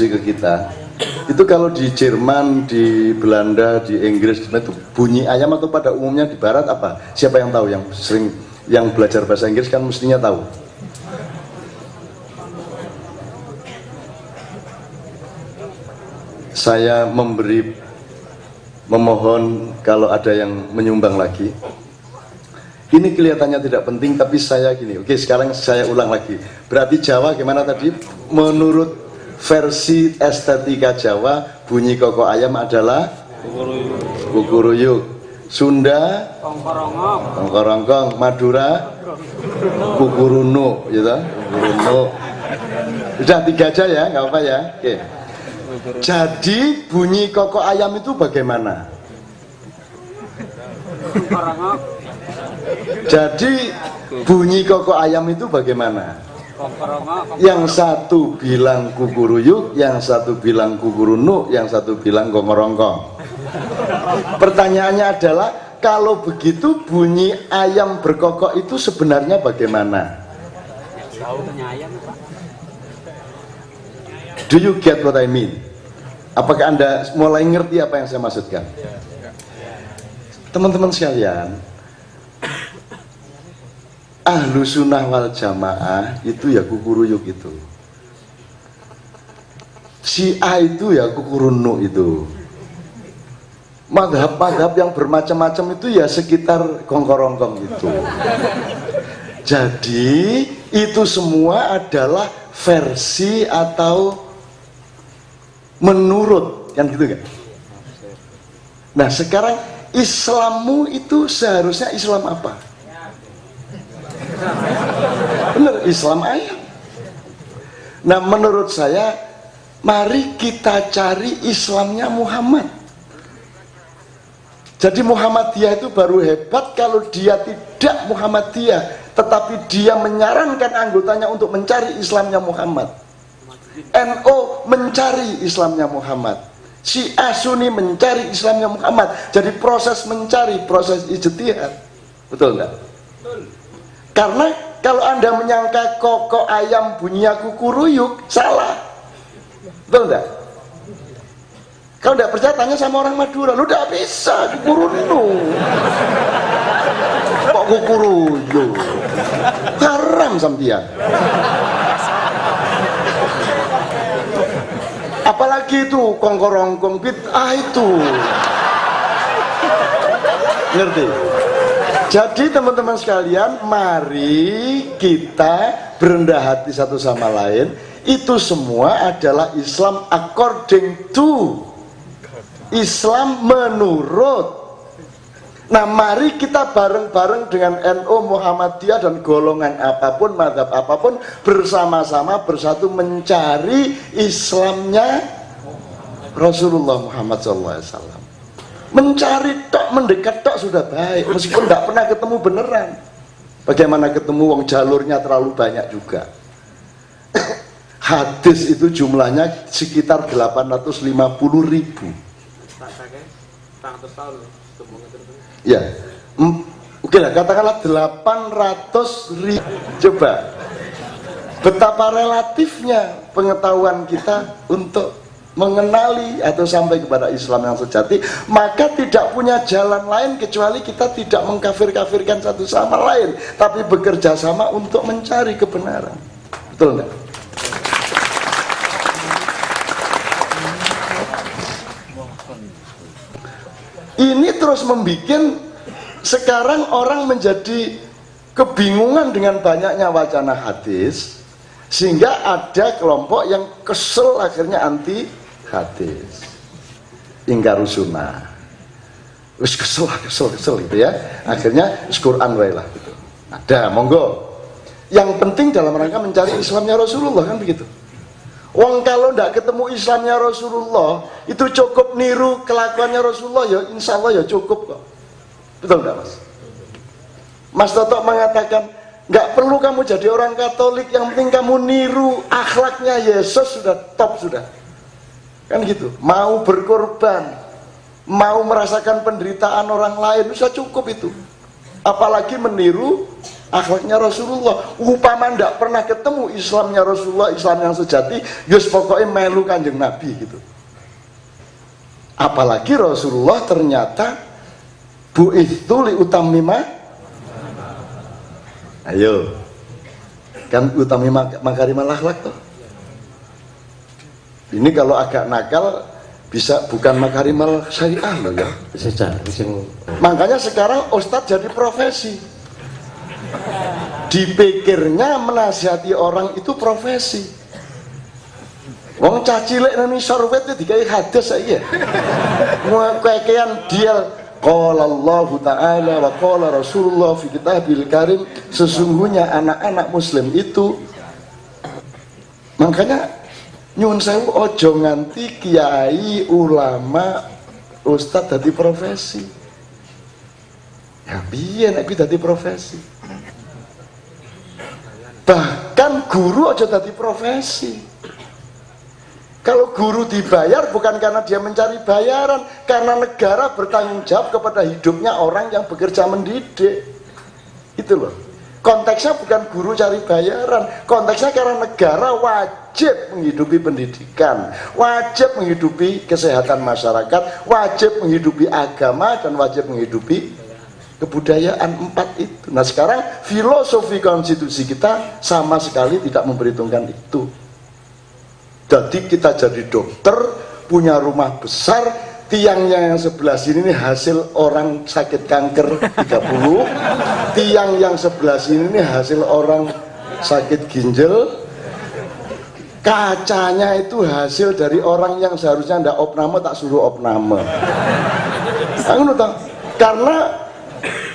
ke kita. Itu kalau di Jerman, di Belanda, di Inggris itu bunyi ayam atau pada umumnya di barat apa? Siapa yang tahu, yang sering yang belajar bahasa Inggris kan mestinya tahu. Saya memohon kalau ada yang menyumbang lagi. Ini kelihatannya tidak penting tapi saya gini. Oke, sekarang saya ulang lagi. Berarti Jawa gimana tadi? Menurut versi estetika Jawa, bunyi koko ayam adalah kukuruyuk. Sunda kongkorongkong. Madura kukurunu, gitu. Kukurunu. Sudah 3 aja ya, nggak apa ya. Oke. Jadi bunyi koko ayam itu bagaimana? Jadi bunyi koko ayam itu bagaimana? Yang satu bilang kukuruyuk, yang satu bilang kukurunu, yang satu bilang kongkorongkong. Pertanyaannya adalah, kalau begitu bunyi ayam berkokok itu sebenarnya bagaimana? Do you get what I mean? Apakah Anda mulai ngerti apa yang saya maksudkan? Teman-teman sekalian, ahlu sunnah wal jamaah itu ya kukuruyuk itu. Syiah itu ya kukurunu itu. Madhab-madhab yang bermacam-macam itu ya sekitar kongkorongkong itu. Jadi itu semua adalah versi atau menurut, kan gitu kan? Nah sekarang Islammu itu seharusnya Islam apa? Benar, Islam ayam. Nah menurut saya, mari kita cari Islamnya Muhammad. Jadi Muhammadiyah itu baru hebat kalau dia tidak Muhammadiyah, tetapi dia menyarankan anggotanya untuk mencari Islamnya Muhammad. NO mencari Islamnya Muhammad, Syiah Sunni mencari Islamnya Muhammad. Jadi proses mencari, proses ijtihad. Betul enggak? Karena kalau Anda menyangka koko ayam bunyinya kukuruyuk, salah. Betul enggak? Kalau enggak percaya tanya sama orang Madura, lu enggak bisa kukurunu. Kok kukuruyuk? Haram sampeyan. Apalagi itu kongkorongkong bid'ah itu. Ngerti? Jadi teman-teman sekalian, mari kita berendah hati satu sama lain. Itu semua adalah Islam according to, Islam menurut. Nah mari kita bareng-bareng dengan NU, Muhammadiyah dan golongan apapun, mazhab apapun, bersama-sama bersatu mencari Islamnya Rasulullah Muhammad SAW. Mencari tok, mendekat tok sudah baik, meskipun tidak pernah ketemu beneran. Bagaimana ketemu, wong jalurnya terlalu banyak juga. Hadis itu jumlahnya sekitar 850.000. Ya, oke lah, katakanlah 800.000. Coba, betapa relatifnya pengetahuan kita untuk mengenali atau sampai kepada Islam yang sejati. Maka tidak punya jalan lain kecuali kita tidak mengkafir-kafirkan satu sama lain, tapi bekerja sama untuk mencari kebenaran. Betul enggak? Ini terus membuat sekarang orang menjadi kebingungan dengan banyaknya wacana hadis, sehingga ada kelompok yang kesel akhirnya anti hadis, ingkar sunnah. Wis kesel gitu ya. Akhirnya Quran wae lah gitu. Ada, monggo. Yang penting dalam rangka mencari Islamnya Rasulullah, kan begitu. Wong kalau ndak ketemu Islamnya Rasulullah, itu cukup niru kelakuannya Rasulullah, ya insya Allah ya cukup kok. Betul nggak Mas? Mas Toto mengatakan, nggak perlu kamu jadi orang Katolik, yang penting kamu niru akhlaknya Yesus, sudah top sudah. Kan gitu. Mau berkorban, mau merasakan penderitaan orang lain, bisa cukup itu. apalagi meniru akhlaknya Rasulullah. Upama ndak pernah ketemu Islamnya Rasulullah, Islam yang sejati, yus pokoknya melu Kanjeng Nabi gitu. Apalagi Rasulullah ternyata bu'itsu li utammima, ayo kan utami makarimal akhlak tuh. Ini kalau agak nakal bisa bukan makarimal syariah loh ya. Makanya sekarang ustadz jadi profesi. Dipikirnya menasihati orang itu profesi. Wong cacilek nang sorwet dikai hadis saiki. Ngkekean dia qala Allah Ta'ala wa qala Rasulullah fi kitabil karim, sesungguhnya anak-anak muslim itu. Makanya nyuwun sewu ojo nganti kiai, ulama, ustadz dadi profesi. Ya piye nek dadi profesi? Bahkan guru aja dadi profesi. Kalau guru dibayar bukan karena dia mencari bayaran, karena negara bertanggung jawab kepada hidupnya orang yang bekerja mendidik. Itu loh. Konteksnya bukan guru cari bayaran, konteksnya karena negara wajib menghidupi pendidikan, wajib menghidupi kesehatan masyarakat, wajib menghidupi agama, dan wajib menghidupi kebudayaan, 4 itu. Nah sekarang filosofi konstitusi kita sama sekali tidak memperhitungkan itu. Jadi kita jadi dokter, punya rumah besar, tiangnya yang sebelah sini ini hasil orang sakit kanker 30, tiang yang sebelah sini ini hasil orang sakit ginjal, kacanya itu hasil dari orang yang seharusnya ndak opname tak suruh opname. Karena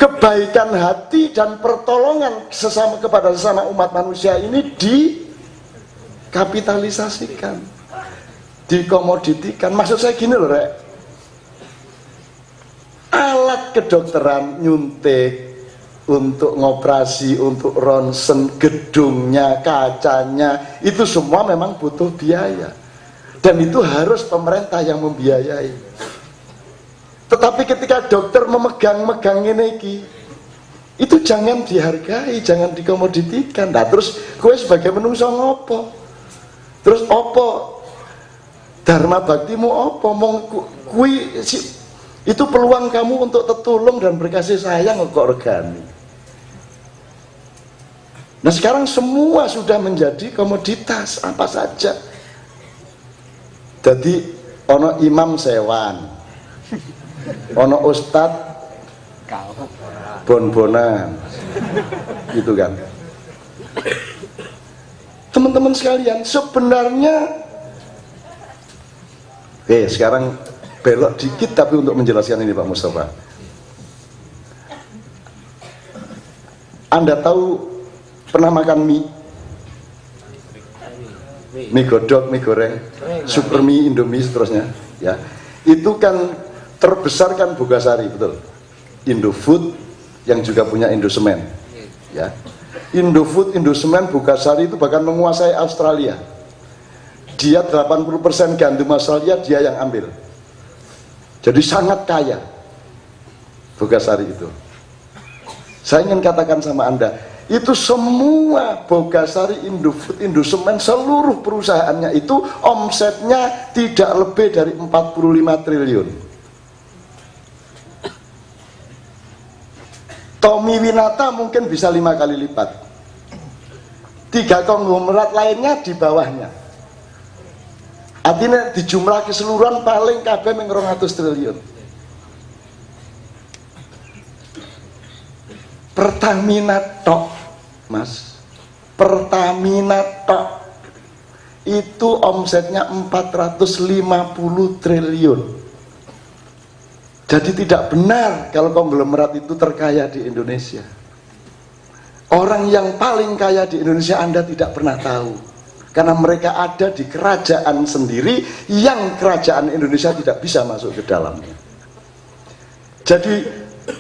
kebaikan hati dan pertolongan sesama kepada sesama umat manusia ini dikapitalisasikan, dikomoditikan. Maksud saya gini loh Rek, alat kedokteran nyuntik, untuk ngoperasi, untuk ronsen, gedungnya, kacanya, itu semua memang butuh biaya, dan itu harus pemerintah yang membiayai. Tetapi ketika dokter memegang-megang ini, itu jangan dihargai, jangan dikomoditikan. Nah terus gue sebagai menungso ngopo? Terus opo dharma baktimu opo? Kui itu peluang kamu untuk tertolong dan berkasih sayang kok regani. Nah sekarang semua sudah menjadi komoditas apa saja. Jadi ono imam sewan, ono ustad bon-bonan, gitu kan. Teman-teman sekalian, sebenarnya sekarang belok dikit tapi untuk menjelaskan ini Pak Mustafa. Anda tahu pernah makan mie? Mie godok, mie goreng, super mie, indomie seterusnya ya. Itu kan terbesar kan Bogasari, betul. Indofood yang juga punya Indosemen ya. Indofood, Indosemen, Bogasari itu bahkan menguasai Australia. Dia 80% gandum Australia dia yang ambil. Jadi sangat kaya Bogasari itu. Saya ingin katakan sama Anda, itu semua Bogasari, Indofood, Indosemen, seluruh perusahaannya itu omsetnya tidak lebih dari 45 triliun. Tommy Winata mungkin bisa 5 kali lipat. 3 konglomerat lainnya di bawahnya. Artinya di jumlah keseluruhan paling kabeh meng 200 triliun. Pertamina tok, Mas. Pertamina tok itu omsetnya 450 triliun. Jadi tidak benar kalau konglomerat itu terkaya di Indonesia. Orang yang paling kaya di Indonesia Anda tidak pernah tahu, karena mereka ada di kerajaan sendiri yang kerajaan Indonesia tidak bisa masuk ke dalamnya. Jadi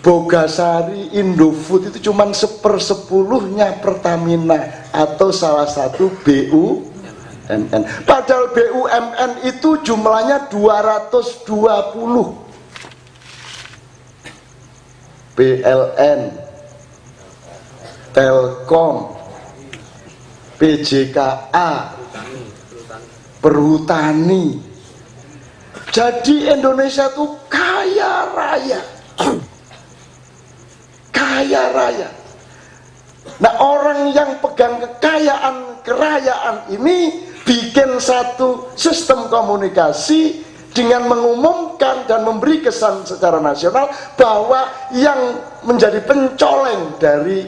Bogasari, Indofood itu cuma 1/10-nya Pertamina atau salah satu BUMN. Padahal BUMN itu jumlahnya 220. PLN, Telkom, PJKA, Perhutani. Jadi Indonesia itu kaya raya. Kaya raya. Nah, orang yang pegang kerayaan ini bikin satu sistem komunikasi dengan mengumumkan dan memberi kesan secara nasional bahwa yang menjadi pencoleng dari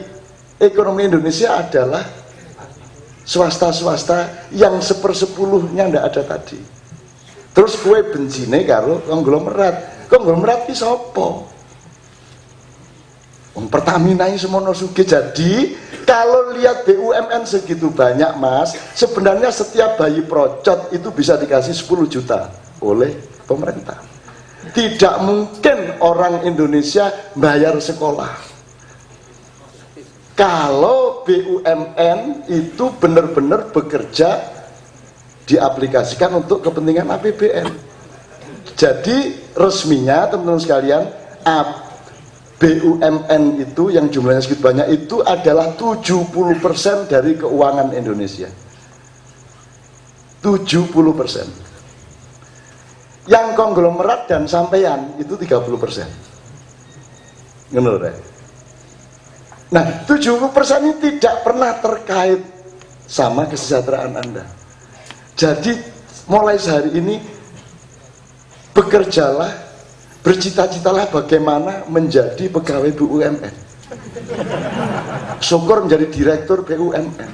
ekonomi Indonesia adalah swasta-swasta yang 1/10-nya ndak ada tadi. Terus kue bencine karo konglomerat. Konglomerat ki sapa? Pertamina ini semono sugih. Jadi kalau lihat BUMN segitu banyak, Mas, sebenarnya setiap bayi procot itu bisa dikasih 10 juta oleh pemerintah. Tidak mungkin orang Indonesia bayar sekolah kalau BUMN itu benar-benar bekerja diaplikasikan untuk kepentingan APBN. Jadi resminya teman-teman sekalian, BUMN itu yang jumlahnya segitu banyak itu adalah 70% dari keuangan Indonesia. 70%. Yang konglomerat dan sampean itu 30%. Menurut saya. Nah, 70% ini tidak pernah terkait sama kesejahteraan Anda. Jadi mulai sehari ini bekerjalah, bercita-citalah bagaimana menjadi pegawai BUMN. Syukur menjadi direktur BUMN.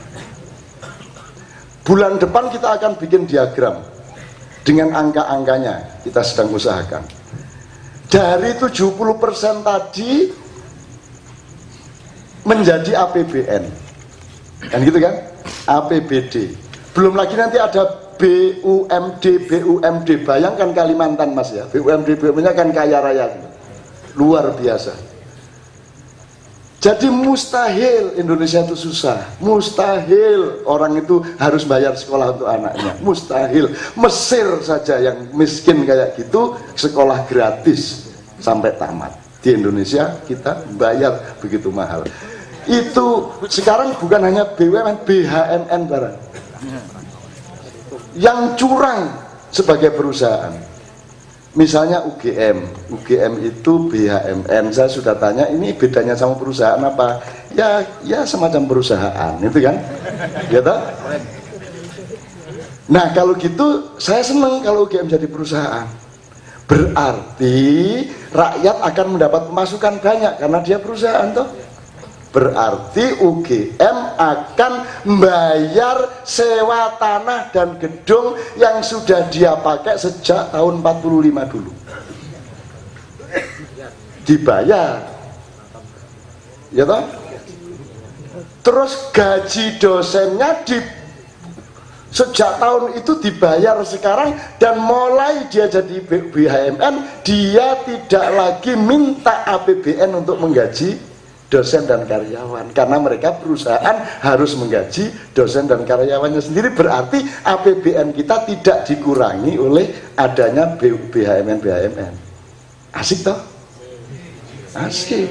Bulan depan kita akan bikin diagram dengan angka-angkanya, kita sedang usahakan. Dari 70% tadi menjadi APBN, kan gitu kan? APBD. Belum lagi nanti ada BUMD. Bayangkan Kalimantan, Mas, ya. BUMD-nya kan kaya raya, luar biasa. Jadi mustahil Indonesia itu susah, mustahil orang itu harus bayar sekolah untuk anaknya, mustahil. Mesir saja yang miskin kayak gitu sekolah gratis sampai tamat. Di Indonesia kita bayar begitu mahal. Itu sekarang bukan hanya BUMN, BHMN barang yang curang sebagai perusahaan. Misalnya UGM itu BHMN. Saya sudah tanya, ini bedanya sama perusahaan apa? Ya semacam perusahaan, itu kan? Ya toh? Nah, kalau gitu saya senang kalau UGM jadi perusahaan. Berarti rakyat akan mendapat pemasukan banyak karena dia perusahaan toh. Berarti UGM akan membayar sewa tanah dan gedung yang sudah dia pakai sejak tahun 45 dulu. Dibayar. Ya toh? Terus gaji dosennya sejak tahun itu dibayar sekarang, dan mulai dia jadi BHMN, dia tidak lagi minta APBN untuk menggaji dosen dan karyawan, karena mereka perusahaan harus menggaji dosen dan karyawannya sendiri. Berarti APBN kita tidak dikurangi oleh adanya BHMN. Asik toh? Asik.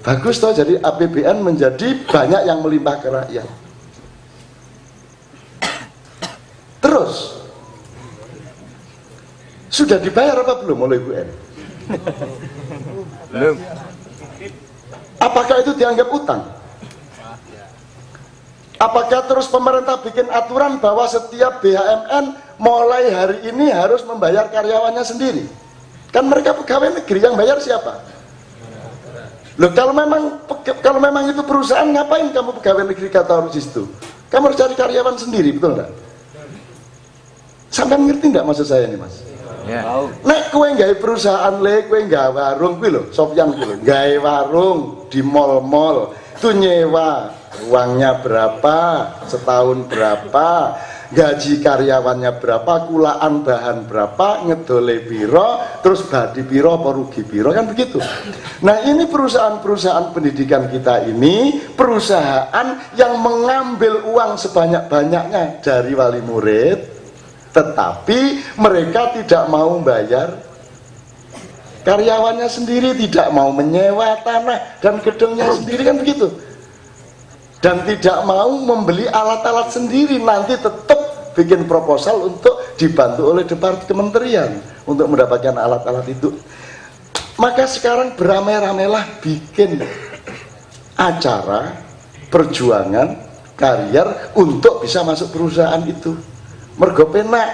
Bagus toh, jadi APBN menjadi banyak yang melimpah ke rakyat. Terus sudah dibayar apa belum oleh UN? Belum. Apakah itu dianggap utang? Apakah terus pemerintah bikin aturan bahwa setiap BHMN mulai hari ini harus membayar karyawannya sendiri? Kan mereka pegawai negeri, yang bayar siapa? Loh, kalau memang itu perusahaan, ngapain kamu pegawai negeri kata harus itu? Kamu harus cari karyawan sendiri, betul enggak? Sampai ngerti enggak maksud saya ini, Mas? Ya. Nek kowe nggawe perusahaan kowe nggawe warung kuwi lho, Sofyan kuwi lho, nggawe warung di mall-mall, itu nyewa, uangnya berapa, setahun berapa, gaji karyawannya berapa, kulaan bahan berapa, ngedole piro, terus badi piro, apa rugi piro, kan begitu. Nah, ini perusahaan-perusahaan pendidikan kita ini perusahaan yang mengambil uang sebanyak-banyaknya dari wali murid, tetapi mereka tidak mau bayar karyawannya sendiri tidak mau menyewa tanah dan gedungnya sendiri, kan begitu, dan tidak mau membeli alat-alat sendiri, nanti tetap bikin proposal untuk dibantu oleh kementerian untuk mendapatkan alat-alat itu. Maka sekarang beramai-ramailah bikin acara perjuangan karier untuk bisa masuk perusahaan itu. Mergo penak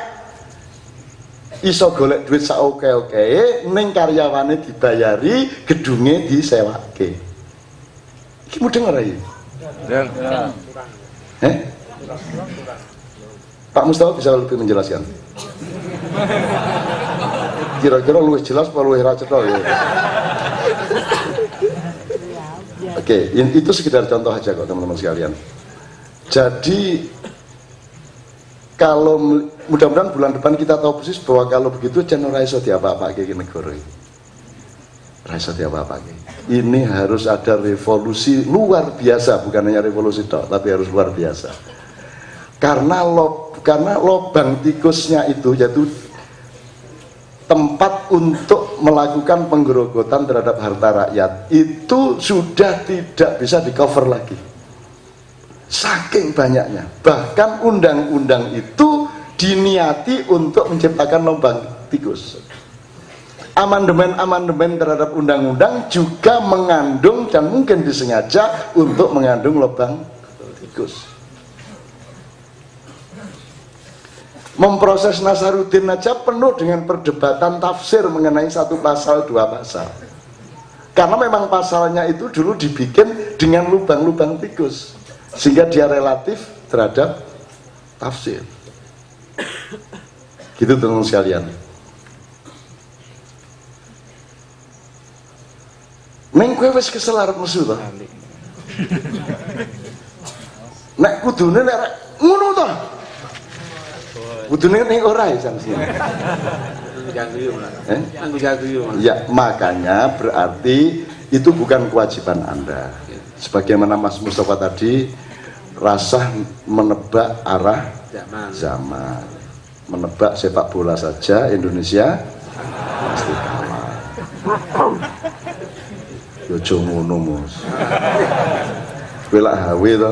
iso golek duit saoke-oke, ning karyawane dibayari, gedunge disewake. Iki mudeng ora iki? Pak Mustafa bisa lebih menjelaskan. Kira-kira luwih jelas apa luwih ra cetha ya? Oke, itu sekedar contoh aja kok teman-teman sekalian. Jadi kalau mudah-mudahan bulan depan kita tahu persis bahwa kalau begitu channel raiso diapa-apa kayak negara ini. Raiso diapa-apa. Ini harus ada revolusi luar biasa, bukan hanya revolusi tok, tapi harus luar biasa. Karena lobang tikusnya itu yaitu tempat untuk melakukan penggerogotan terhadap harta rakyat itu sudah tidak bisa di cover lagi. Saking banyaknya, bahkan undang-undang itu diniati untuk menciptakan lubang tikus. Amandemen-amandemen terhadap undang-undang juga mengandung dan mungkin disengaja untuk mengandung lubang tikus. Memproses Nasaruddin aja penuh dengan perdebatan tafsir mengenai satu pasal, dua pasal. Karena memang pasalnya itu dulu dibikin dengan lubang-lubang tikus, sehingga dia relatif terhadap tafsir. Gitu teman-teman sekalian. Neng kowe wis kesel arep nesu to? Nek kudune nek ngono to. Kudune ning ora ya sampeyan. Ya, makanya berarti itu bukan kewajiban Anda. Sebagaimana Mas Mustafa tadi, rasa menebak arah zaman, menebak sepak bola saja Indonesia pasti kalah. Yo ngono Mus. Kowe lak hawe to.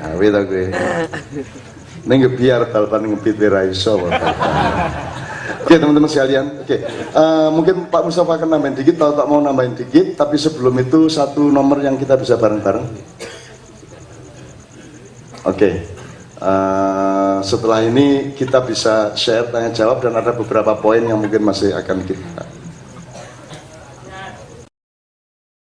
Hawe to kowe. Ning biar bal-balan ngepit ora iso. Oke teman-teman sekalian, mungkin Pak Mustafa akan nambahin dikit, kalau tak mau nambahin dikit, tapi sebelum itu satu nomor yang kita bisa bareng-bareng. Setelah ini kita bisa share, tanya jawab, dan ada beberapa poin yang mungkin masih akan kita